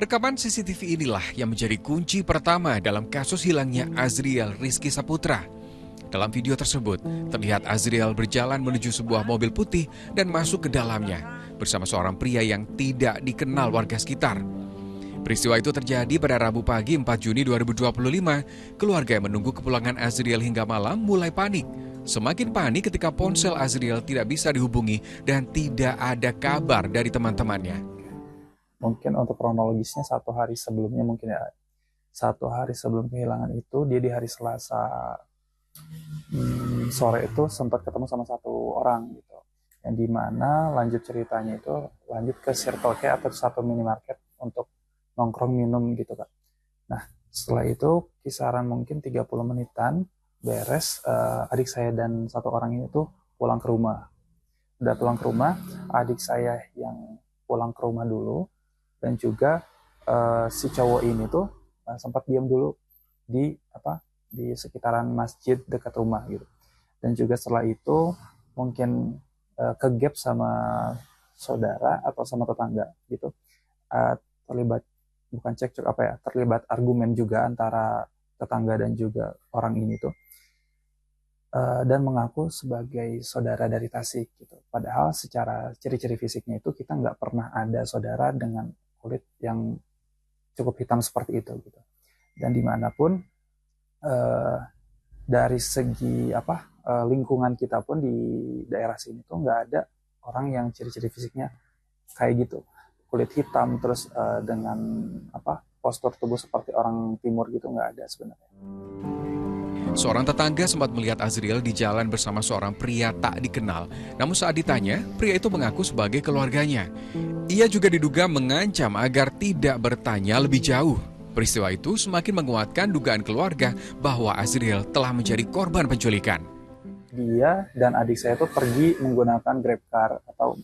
Rekaman CCTV inilah yang menjadi kunci pertama dalam kasus hilangnya Azriel Rizky Saputra. Dalam video tersebut, terlihat Azriel berjalan menuju sebuah mobil putih dan masuk ke dalamnya bersama seorang pria yang tidak dikenal warga sekitar. Peristiwa itu terjadi pada Rabu pagi 4 Juni 2025. Keluarga yang menunggu kepulangan Azriel hingga malam mulai panik. Semakin panik ketika ponsel Azriel tidak bisa dihubungi dan tidak ada kabar dari teman-temannya. Mungkin untuk kronologisnya satu hari sebelumnya mungkin ya. Satu hari sebelum kehilangan itu dia di hari Selasa sore itu sempat ketemu sama satu orang gitu. Yang dimana lanjut ceritanya itu lanjut ke Circle K atau satu minimarket untuk nongkrong minum gitu Kak. Nah setelah itu kisaran mungkin 30 menitan beres, adik saya dan satu orang ini tuh pulang ke rumah. Udah pulang ke rumah, adik saya yang pulang ke rumah dulu. Dan juga si cowok ini tuh sempat diam dulu di sekitaran masjid dekat rumah gitu. Dan juga setelah itu mungkin ke gap sama saudara atau sama tetangga gitu. Terlibat bukan cekcok terlibat argumen juga antara tetangga dan juga orang ini tuh. Dan mengaku sebagai saudara dari Tasik gitu. Padahal secara ciri-ciri fisiknya itu kita nggak pernah ada saudara dengan kulit yang cukup hitam seperti itu gitu. Dan dimanapun dari segi lingkungan kita pun di daerah sini tuh nggak ada orang yang ciri-ciri fisiknya kayak gitu, kulit hitam terus dengan postur tubuh seperti orang timur gitu, nggak ada sebenarnya. Seorang tetangga sempat melihat Azriel di jalan bersama seorang pria tak dikenal. Namun saat ditanya, pria itu mengaku sebagai keluarganya. Ia juga diduga mengancam agar tidak bertanya lebih jauh. Peristiwa itu semakin menguatkan dugaan keluarga bahwa Azriel telah menjadi korban penculikan. Dia dan adik saya itu pergi menggunakan GrabCar atau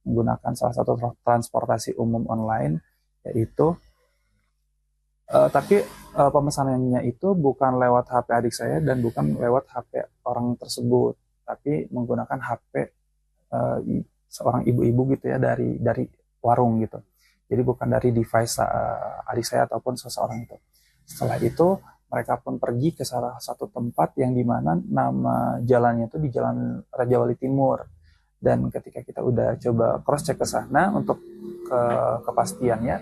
menggunakan salah satu transportasi umum online, yaitu tapi pemesanannya itu bukan lewat HP adik saya dan bukan lewat HP orang tersebut, tapi menggunakan HP seorang ibu-ibu gitu ya dari warung gitu. Jadi bukan dari device adik saya ataupun seseorang itu. Setelah itu mereka pun pergi ke salah satu tempat yang dimana nama jalannya itu di Jalan Raja Wali Timur. Dan ketika kita udah coba cross check ke sana untuk kepastiannya,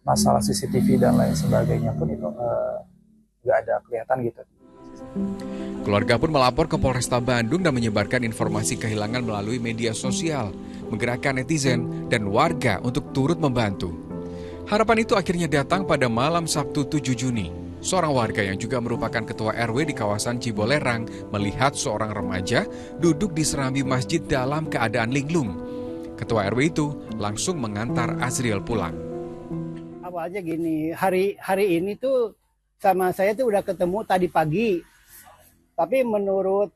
masalah CCTV dan lain sebagainya pun itu nggak ada kelihatan gitu. Keluarga pun melapor ke Polresta Bandung dan menyebarkan informasi kehilangan melalui media sosial, menggerakkan netizen dan warga untuk turut membantu. Harapan itu akhirnya datang pada malam Sabtu 7 Juni. Seorang warga yang juga merupakan ketua RW di kawasan Cibolerang melihat seorang remaja duduk di serambi masjid dalam keadaan linglung. Ketua RW itu langsung mengantar Azriel pulang. Awalnya gini, hari ini tuh sama saya tuh udah ketemu tadi pagi. Tapi menurut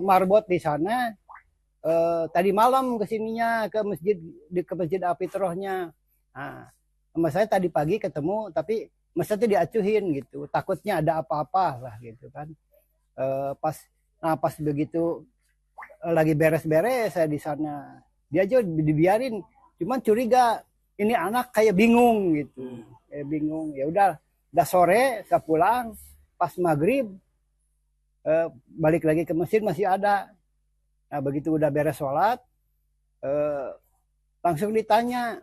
marbot di sana tadi malam kesininya ke masjid Afitrohnya. Nah, sama saya tadi pagi ketemu, tapi masjidnya diacuhin gitu. Takutnya ada apa-apa lah gitu kan. Pas begitu lagi beres-beres saya di sana, dia aja dibiarin. Cuman curiga ini anak kayak bingung gitu, kayak bingung. Ya udah sore saya pulang, pas maghrib balik lagi ke masjid masih ada. Nah begitu udah beres sholat, langsung ditanya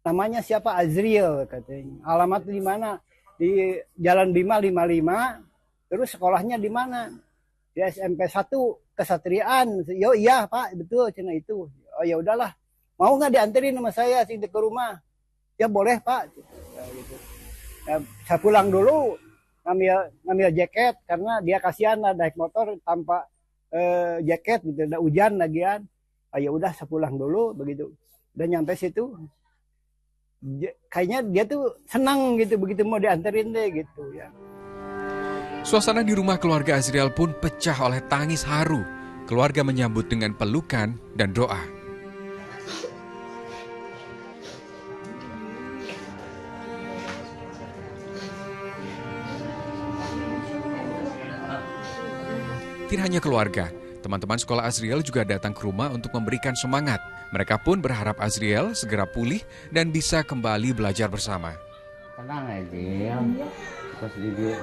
namanya siapa, Azriel katanya. Alamat di mana? Di Jalan Bima 55. Terus sekolahnya di mana? Di SMP 1 Kesatriaan. Yo iya Pak, betul cina itu. Oh ya udahlah. Mau nggak dianterin sama saya sini ke rumah? Ya boleh Pak. Ya, gitu. Ya, saya pulang dulu. Ngambil jaket karena dia kasihan lah naik motor tanpa jaket gitu, udah hujan lagian. Ya udah saya pulang dulu begitu. Udah nyampe situ kayaknya dia tuh senang gitu begitu mau dianterin deh gitu ya. Suasana di rumah keluarga Azriel pun pecah oleh tangis haru. Keluarga menyambut dengan pelukan dan doa. Tidak hanya keluarga, teman-teman sekolah Azriel juga datang ke rumah untuk memberikan semangat. Mereka pun berharap Azriel segera pulih dan bisa kembali belajar bersama. Tenang aja, terus dia.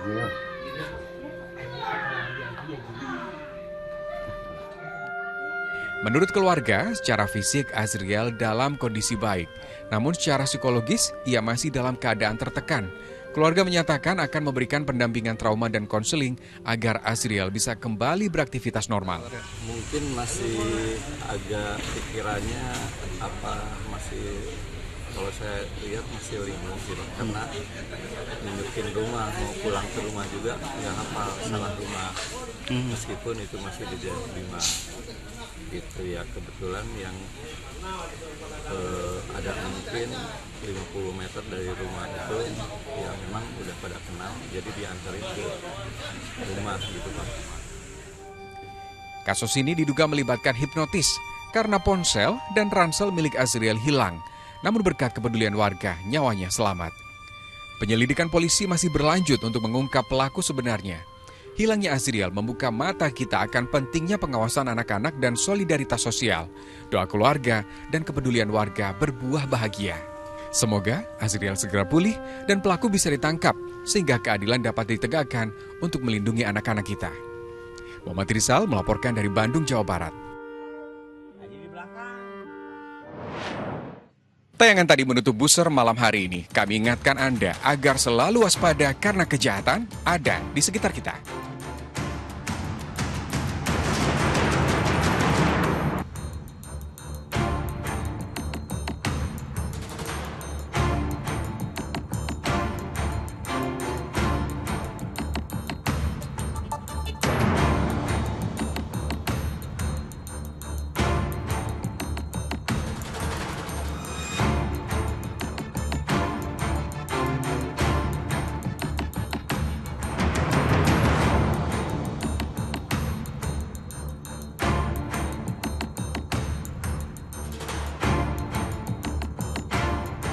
Menurut keluarga, secara fisik Azriel dalam kondisi baik. Namun secara psikologis, ia masih dalam keadaan tertekan. Keluarga menyatakan akan memberikan pendampingan trauma dan konseling agar Azriel bisa kembali beraktivitas normal. Mungkin masih agak pikirannya masih, kalau saya lihat masih linglung gitu, karena nunjukin rumah, mau pulang ke rumah juga nggak hafal salah rumah, meskipun itu masih di Jalan Bima gitu ya. Kebetulan yang ada mungkin 50 meter dari rumah itu ya memang udah pada kenal, jadi diantarin ke rumah gitu Pak. Kasus ini diduga melibatkan hipnotis karena ponsel dan ransel milik Azriel hilang. Namun berkat kepedulian warga, nyawanya selamat. Penyelidikan polisi masih berlanjut untuk mengungkap pelaku sebenarnya. Hilangnya Azriel membuka mata kita akan pentingnya pengawasan anak-anak dan solidaritas sosial. Doa keluarga dan kepedulian warga berbuah bahagia. Semoga Azriel segera pulih dan pelaku bisa ditangkap sehingga keadilan dapat ditegakkan untuk melindungi anak-anak kita. Muhammad Rizal melaporkan dari Bandung, Jawa Barat. Tayangan tadi menutup Buser malam hari ini. Kami ingatkan Anda agar selalu waspada karena kejahatan ada di sekitar kita.